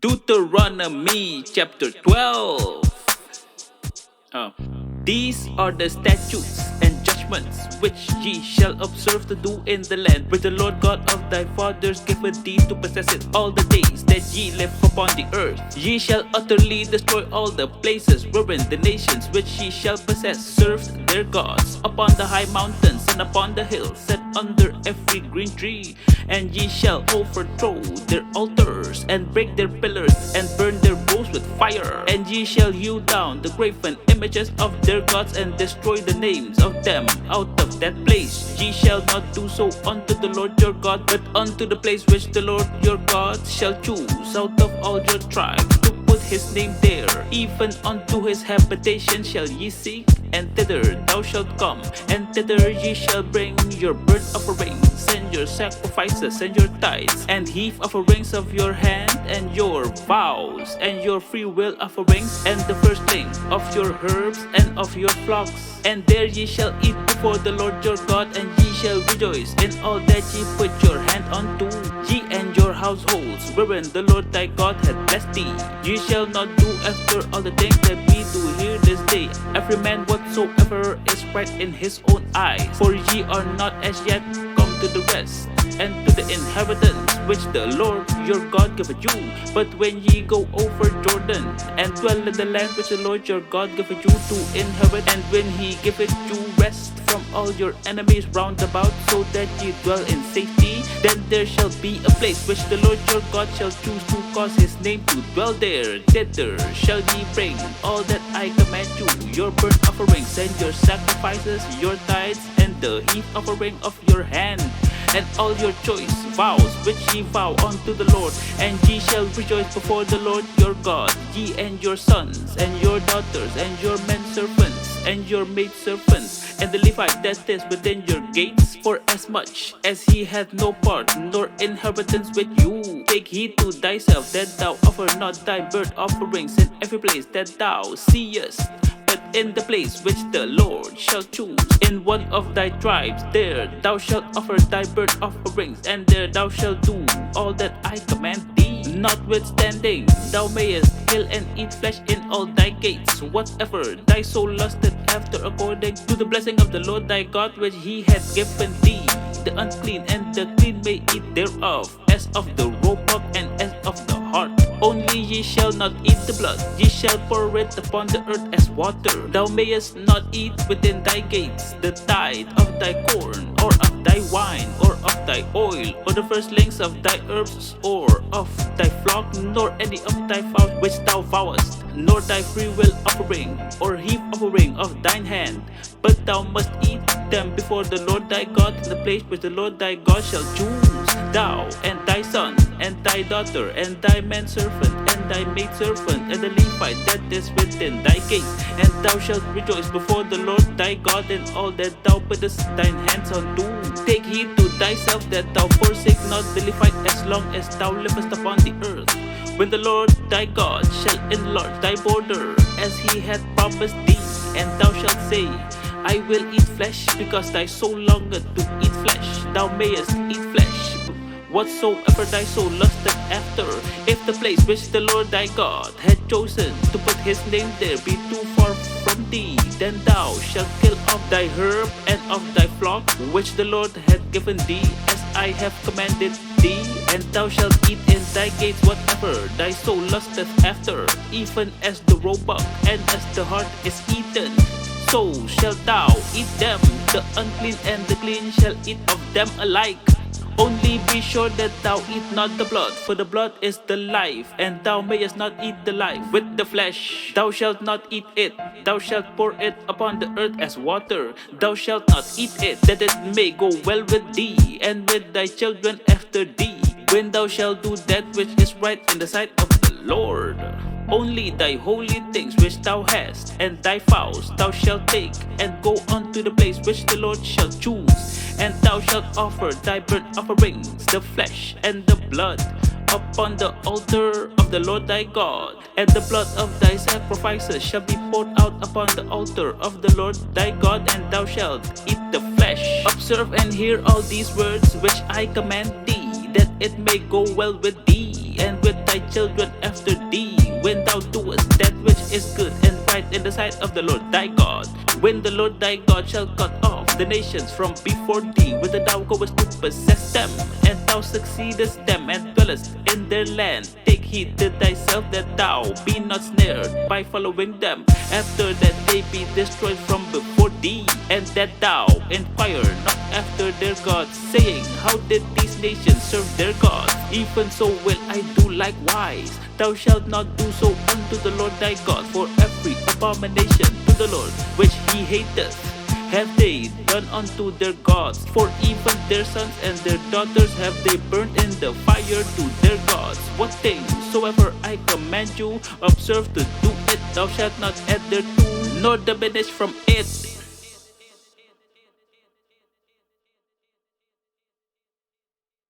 Deuteronomy Chapter 12. These are the statutes and judgments which ye shall observe to do in the land which the Lord God of thy fathers giveth thee to possess it all the days that ye live upon the earth. Ye shall utterly destroy all the places wherein the nations which ye shall possess served their gods, upon the high mountains and upon the hills, set under every green tree. And ye shall overthrow their altars, and break their pillars, and burn their bowls with fire. And ye shall hew down the graven images of their gods, and destroy the names of them out of that place. Ye shall not do so unto the Lord your God, but unto the place which the Lord your God shall choose out of all your tribes, to put his name there. Even unto his habitation shall ye seek, and thither thou shalt come, and thither ye shall bring your burnt offerings, and your sacrifices, and your tithes, and heave offerings of your hand, and your vows, and your freewill offerings, and the firstling of your herbs and of your flocks. And there ye shall eat before the Lord your God, and ye shall rejoice in all that ye put your hand unto, ye and your households, wherein the Lord thy God hath blessed thee. Ye shall not do after all the things that we do here this day, every man whatsoever is right in his own eyes. For ye are not as yet come to the rest, and to the inheritance which the Lord your God giveth you. But when ye go over Jordan, and dwell in the land which the Lord your God giveth you to inherit, and when he giveth you rest from all your enemies round about, so that ye dwell in safety, then there shall be a place which the Lord your God shall choose to cause his name to dwell there. Thither shall ye bring all that I command you, your burnt offerings, and your sacrifices, your tithes, and the heave offering of your hand, and all your choice vows which ye vow unto the Lord. And ye shall rejoice before the Lord your God, ye and your sons, and your daughters, and your men servants, and your maid servants, and the Levite that is within your gates. For as much as he hath no part nor inheritance with you, take heed to thyself that thou offer not thy burnt offerings in every place that thou seest, but in the place which the Lord shall choose. In one of thy tribes there thou shalt offer thy burnt offerings, and there thou shalt do all that I command thee. Notwithstanding, thou mayest kill and eat flesh in all thy gates, whatever thy soul lusteth after, according to the blessing of the Lord thy God which he hath given thee. The unclean and the clean may eat thereof, as of the roebuck and as of the hart. Only ye shall not eat the blood, ye shall pour it upon the earth as water. Thou mayest not eat within thy gates the tithe of thy corn, or of thy wine, or of thy oil, or the firstlings of thy herbs, or of thy flock, nor any of thy fowls which thou vowest, nor thy freewill offering, or heave offering of thine hand. But thou must eat them before the Lord thy God in the place which the Lord thy God shall choose. Thou and thy son, and thy daughter, and thy manservant, and thy maidservant, and the Levite that is within thy gates. And thou shalt rejoice before the Lord thy God in all that thou puttest thine hands unto. Take heed to thyself that thou forsake not the Levite as long as thou livest upon the earth. When the Lord thy God shall enlarge thy border, as he hath promised thee, and thou shalt say, I will eat flesh, because thy soul longeth to eat flesh. Thou mayest eat flesh, whatsoever thy soul lusteth after. If the place which the Lord thy God had chosen to put his name there be too far from thee, then thou shalt kill off thy herb and of thy flock, which the Lord hath given thee, as I have commanded thee. And thou shalt eat in thy gates whatever thy soul lusteth after, even as the roebuck and as the hart is eaten, so shalt thou eat them. The unclean and the clean shall eat of them alike. Only be sure that thou eat not the blood, for the blood is the life, and thou mayest not eat the life with the flesh. Thou shalt not eat it, thou shalt pour it upon the earth as water. Thou shalt not eat it, that it may go well with thee, and with thy children after thee, when thou shalt do that which is right in the sight of the Lord. Only thy holy things which thou hast, and thy vows thou shalt take, and go unto the place which the Lord shall choose. And thou shalt offer thy burnt offerings, the flesh and the blood, upon the altar of the Lord thy God. And the blood of thy sacrifices shall be poured out upon the altar of the Lord thy God, and thou shalt eat the flesh. Observe and hear all these words which I command thee, that it may go well with thee, and with thy thy children after thee, when thou doest that which is good and right in the sight of the Lord thy God. When the Lord thy God shall cut off the nations from before thee, whither thou goest to possess them, and thou succeedest them and dwellest in their land, take heed to thyself that thou be not snared by following them, after that they be destroyed from before thee, and that thou inquire not after their gods, saying, how did these nations serve their gods? Even so will I do likewise. Thou shalt not do so unto the Lord thy God, for every abomination to the Lord which he hateth have they done unto their gods, for even their sons and their daughters have they burnt in the fire to their gods. What things soever I command you, observe to do it. Thou shalt not add thereto, nor diminish from it.